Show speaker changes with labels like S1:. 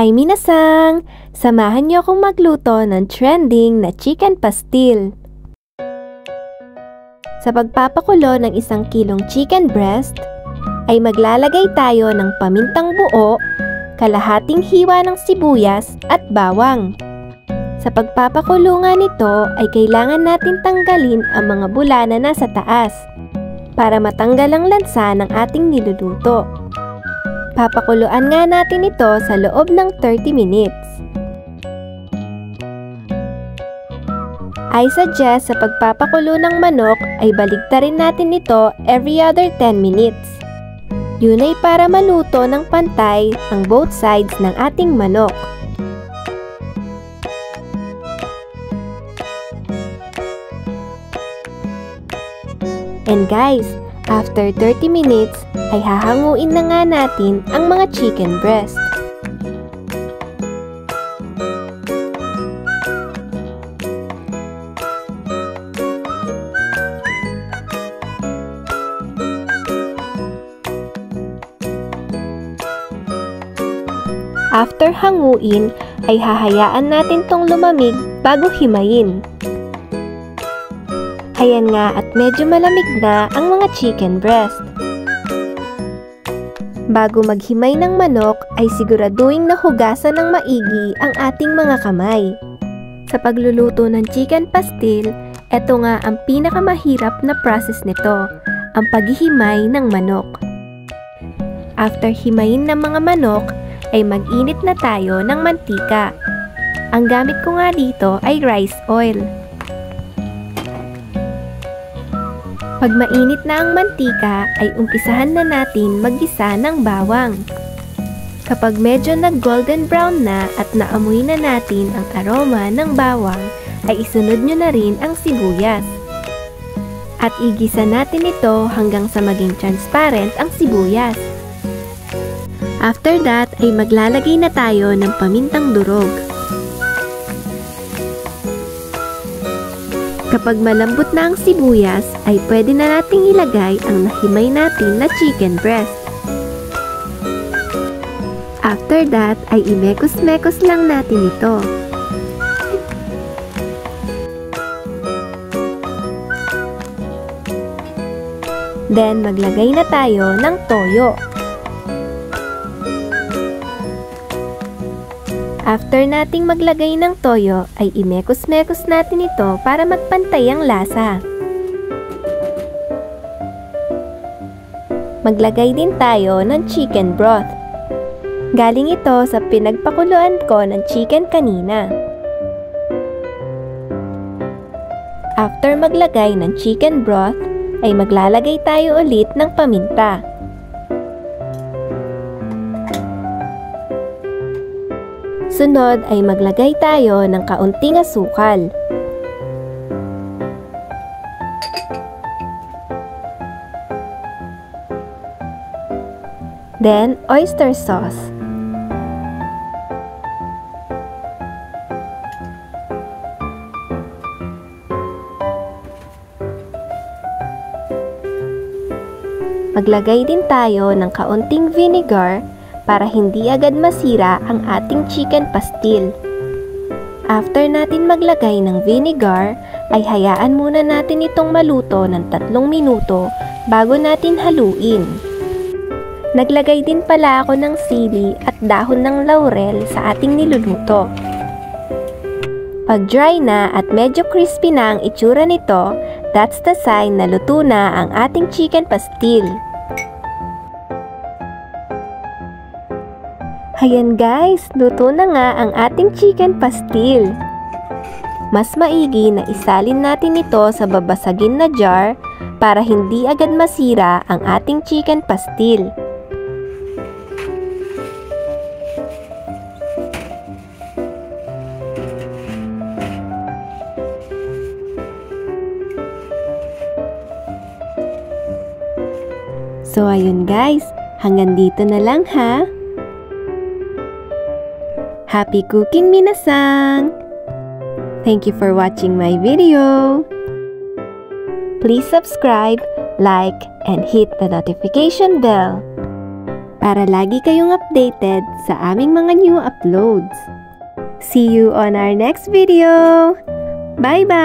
S1: Hi minasang! Samahan niyo akong magluto ng trending na chicken pastil. Sa pagpapakulo ng 1 kilong chicken breast, ay maglalagay tayo ng pamintang buo, kalahating hiwa ng sibuyas at bawang. Sa pagpapakulo nga nito ay kailangan natin tanggalin ang mga bula na nasa taas para matanggal ang lansa ng ating niluluto. Papakuluan nga natin ito sa loob ng 30 minutes. I suggest sa pagpapakulo ng manok ay baligtarin natin ito every other 10 minutes. Yun ay para maluto ng pantay ang both sides ng ating manok. And guys, after 30 minutes ay hahanguin na nga natin ang mga chicken breast. After hanguin ay hahayaan natin tong lumamig bago himayin. Ayan nga at medyo malamig na ang mga chicken breast. Bago maghimay ng manok ay siguraduhin na hugasan ng maigi ang ating mga kamay. Sa pagluluto ng chicken pastil, eto nga ang pinakamahirap na process nito, ang paghihimay ng manok. After himayin ng mga manok, ay mag-init na tayo ng mantika. Ang gamit ko nga dito ay rice oil. Pag mainit na ang mantika ay umpisahan na natin maggisa ng bawang. Kapag medyo nag-golden brown na at naamoy na natin ang aroma ng bawang ay isunod nyo na rin ang sibuyas. At igisa natin ito hanggang sa maging transparent ang sibuyas. After that ay maglalagay na tayo ng pamintang durog. Kapag malambot na ang sibuyas, ay pwede na nating ilagay ang nahimay natin na chicken breast. After that, ay imekos-mekos lang natin ito. Then, maglagay na tayo ng toyo. After nating maglagay ng toyo, ay imekos-mekos natin ito para magpantay ang lasa. Maglagay din tayo ng chicken broth. Galing ito sa pinagpakuluan ko ng chicken kanina. After maglagay ng chicken broth, ay maglalagay tayo ulit ng paminta. Sunod ay maglagay tayo ng kaunting asukal. Then, oyster sauce. Maglagay din tayo ng kaunting vinegar para hindi agad masira ang ating chicken pastil. After natin maglagay ng vinegar, ay hayaan muna natin itong maluto ng 3 minuto bago natin haluin. Naglagay din pala ako ng sili at dahon ng laurel sa ating niluluto. Pag dry na at medyo crispy na ang itsura nito, that's the sign na luto na ang ating chicken pastil. Ayan guys, luto na nga ang ating chicken pastil. Mas maigi na isalin natin ito sa babasagin na jar para hindi agad masira ang ating chicken pastil. So ayun guys, hanggang dito na lang ha. Happy cooking minasang! Thank you for watching my video. Please subscribe, like, and hit the notification bell para lagi kayong updated sa aming mga new uploads. See you on our next video! Bye-bye!